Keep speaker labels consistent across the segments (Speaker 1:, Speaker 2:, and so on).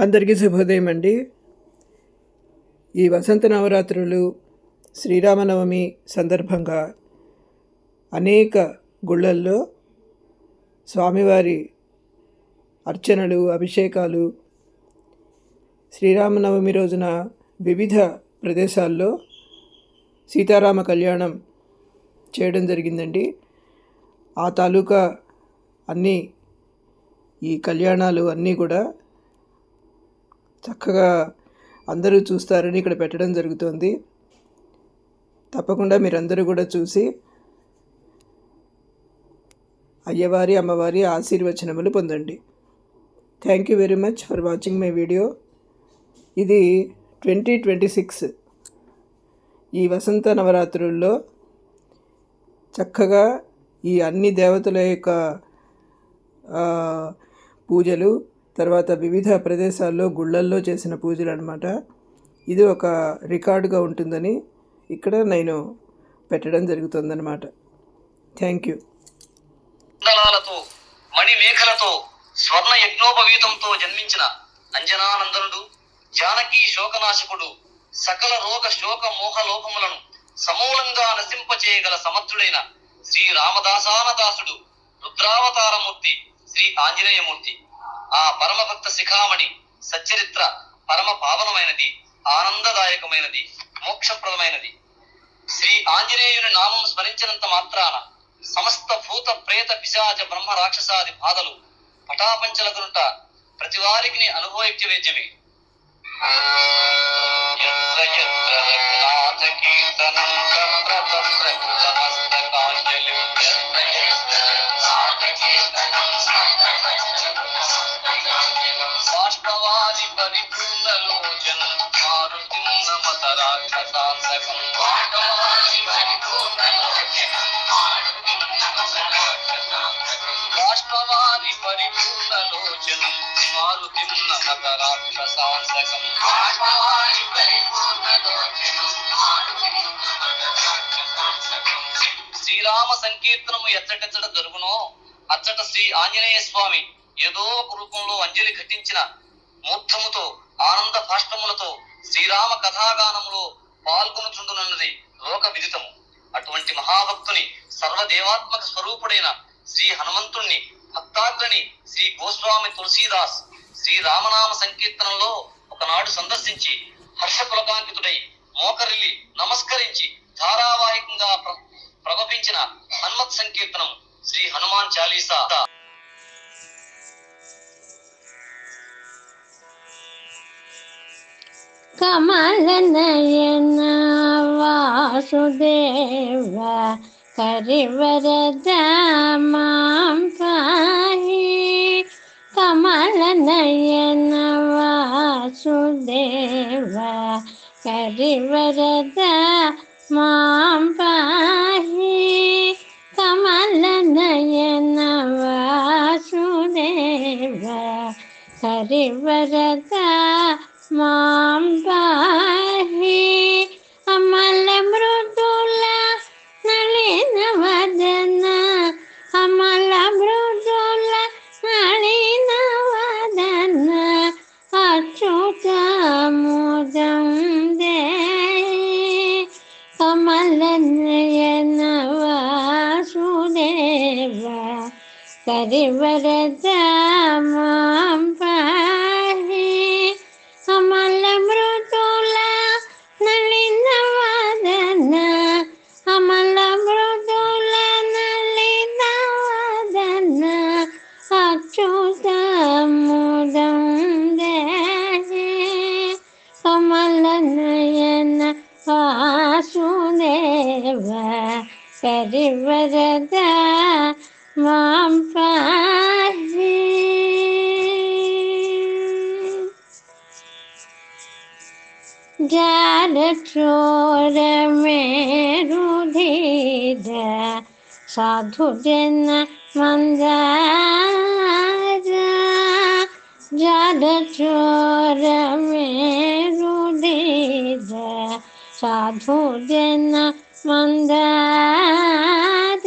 Speaker 1: అందరికీ శుభోదయం అండి. ఈ వసంత నవరాత్రులు శ్రీరామనవమి సందర్భంగా అనేక గుళ్ళల్లో స్వామివారి అర్చనలు, అభిషేకాలు, శ్రీరామనవమి రోజున వివిధ ప్రదేశాల్లో సీతారామ కళ్యాణం చేయడం జరిగిందండి. ఆ తాలూకా అన్నీ ఈ కళ్యాణాలు అన్నీ కూడా చక్కగా అందరూ చూస్తారని ఇక్కడ పెట్టడం జరుగుతుంది. తప్పకుండా మీరందరూ కూడా చూసి అయ్యవారి అమ్మవారి ఆశీర్వచనములు పొందండి. Thank you very much for watching my video. ఇది 2026 ఈ వసంత నవరాత్రుల్లో చక్కగా ఈ అన్ని దేవతల యొక్క పూజలు, తర్వాత వివిధ ప్రదేశాల్లో గుళ్ళల్లో చేసిన పూజలు అన్నమాట. ఇది ఒక రికార్డుగా ఉంటుందని ఇక్కడ నేను పెట్టడం జరుగుతుందన్నమాట. Thank you.
Speaker 2: మణిమేఖలతో స్వర్ణ యజ్ఞోపవీతంతో జన్మించిన అంజనానందనుడు, జానకి శోకనాశకుడు, సకల రోగ శోక మోహ లోపములను సమూలంగా నశింపచేయగల సమర్థుడైన శ్రీ రామదాసానదాసుడు, రుద్రావతారమూర్తి శ్రీ ఆంజనేయమూర్తి. ఆ పరమభక్త శిఖామణి సచ్చరిత్ర పరమ పావనమైనది, ఆనందదాయకమైనది, మోక్షప్రదమైనది. శ్రీ ఆంజనేయుని నామం స్మరించినంత మాత్రాన సమస్త భూత ప్రేత పిశాచ బ్రహ్మ రాక్షసాది బాధలు పటాపంచలగుంట ప్రతివారికి అనుభవైక్య వేద్యమే. బాష్పవాది పరిపూర్ణలోచన మారుతి నమత రాక్షసాంతకం. బాష్పవాది పరిపూర్ణలోచన మారుతి నమత రాక్షసాంతకం. శ్రీరామ సంకీర్తనము ఎచ్చటెచ్చట జరుగునో అచ్చట శ్రీ ఆంజనేయ స్వామి ఏదో ఒక రూపంలో అంజలి ఘటించిన మూర్ధముతో ఆనంద భాష్పములతో శ్రీరామ కథాగానంలో పాల్గొనుచుండునన్నది లోక విదితము. అటువంటి మహాభక్తుని సర్వదేవాత్మక స్వరూపుడైన శ్రీ హనుమంతుణ్ణి భక్తాగ్రని శ్రీ గోస్వామి తులసీదాస్ శ్రీ రామనామ సంకీర్తనంలో ఒకనాడు సందర్శించి హర్షపులకాంకితుడై మోకరిల్లి నమస్కరించి ధారావాహికంగా ప్రవపించిన హనుమత్ సంకీర్తనం శ్రీ హనుమాన్ చాలీసా.
Speaker 3: కమల నయన వాసుదేవ కరివరద మాం పాహి. కమల నయన వాసుదేవ కరివరద మాం పాహి. కమల నయన వాసుదేవ కరివరద మాం పాహి. అమల మృదుల నళిన వదన, అమల మృదుల నళిన వదన, అచ్యుతముదం దేహి. కమల నయన వాసుదేవ కరివరద మాం పాహి. అమల మృదుల నళిన వదన, అమల మృదుల నళిన వదన, అచ్యుతముదం దేహి. కమల నయన వాసుదేవ కరివరద మాం పాహి. జాడ చోర మేరు ధీర సాధు జన మందార. జాడ చోర మేరు ధీర సాధు జన మందార.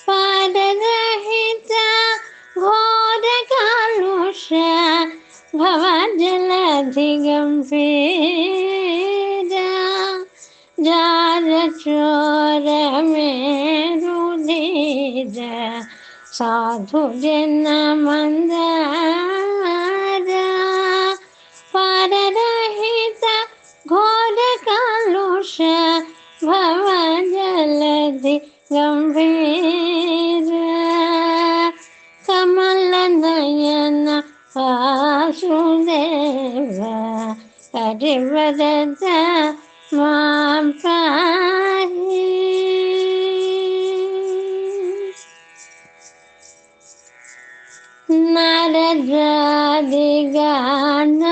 Speaker 3: పాదరహిత ఘోర కాలుష भवजलधिगम्भीरा जारचोरमेरुधीरा साधु जन मंदारा पररहित घोर कलुष भवजलधि गंभीरा कमल नयन वासुदेव हरिवरद मां पाहि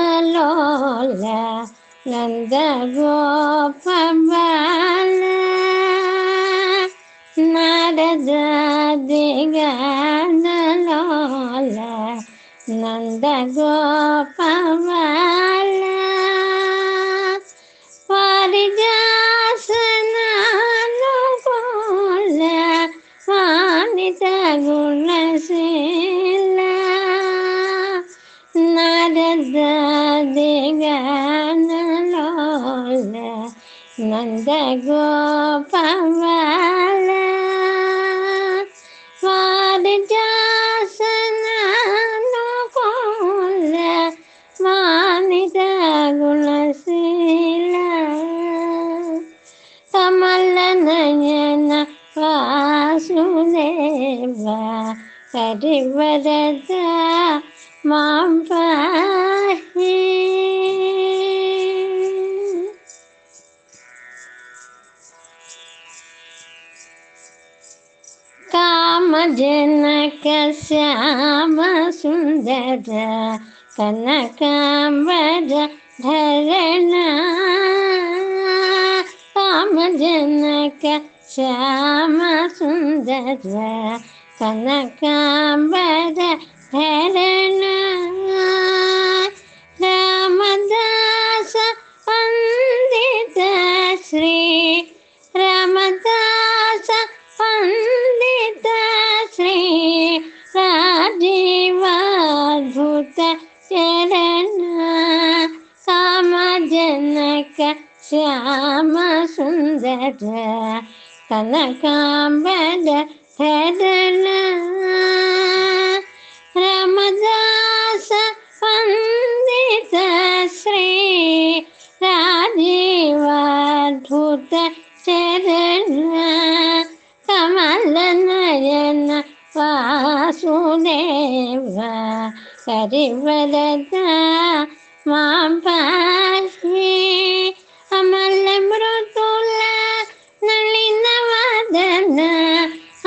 Speaker 3: नारदादिगानलोला नन्दगोपबाला नारदादिगानलोला नन्दगोपबाला पारिजासनानुकूल वानितगुणशीला नारदादिगानलोला नन्दगोपबाला पारिजासनानुकूल वानितगुणशीला कमल नयन वासुदेव हरिवरद मां पाहि कामजनक श्याम सुंदर कनकांबर धरणा कामजनक श्याम सुंदर कनकांबर धरणा रामदास पंडित श्री रामदास पंडित श्री राजीवाद्भुत चरण कामजनक श्याम सुंदर कनकांबर धरण रामदास पंडित श्री राजीवाद्भुत चरण कमल नयन वासुदेव हरिवरद मां पाहि अमल मृदुल नलिन वदन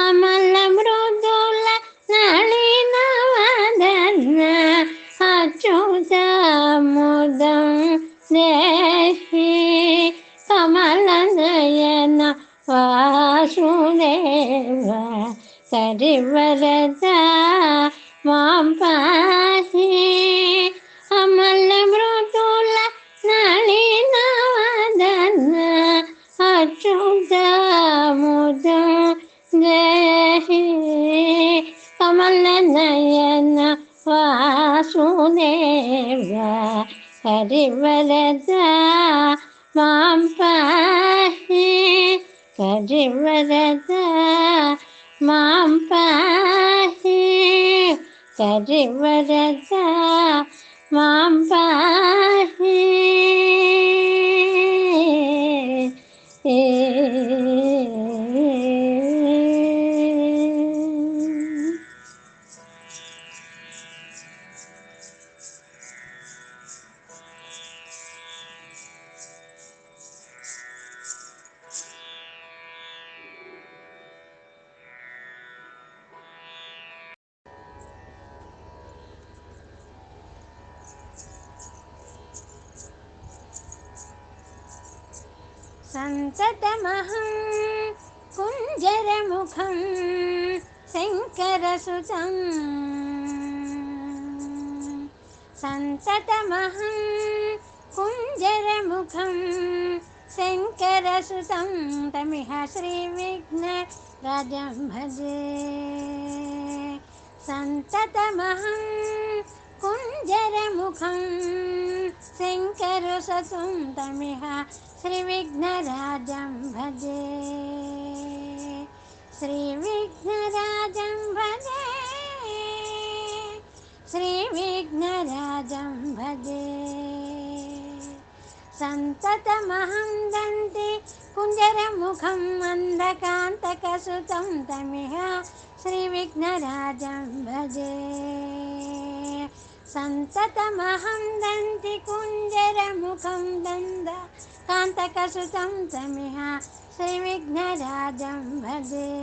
Speaker 3: अमल मृदुल नलिन वदन अच्युत मुदं देहि कमल नयन वासुदेव हरिवरद मां पाहि अमल मृदुल नलिन वदन अच्युत मुदं देहि कमल नयन वासुदेव हरिवरद मां पाहि हरिवरद मां पाहि हरिवरद मां पाहि संततमहं कुञ्जरमुखं शङ्करसुतं संततमहं कुञ्जरमुखं शङ्करसुतं तमिह श्रीविघ्नराजं भजे संततमहं कुञ्ज कुञ्जरमुखं शङ्करसुतं तमिह श्रीविघ्नराजं भजे श्रीविघ्नराजं भजे श्रीविघ्नराजं भजे सन्ततमहं दन्ति कुञ्जरमुखं मन्दकान्तकसुतं तमिह श्रीविघ्नराजं भजे सन्ततमहं दन्ति कुञ्जरमुखं कान्तकसुतं तमिह श्रीविघ्नराजं भजे।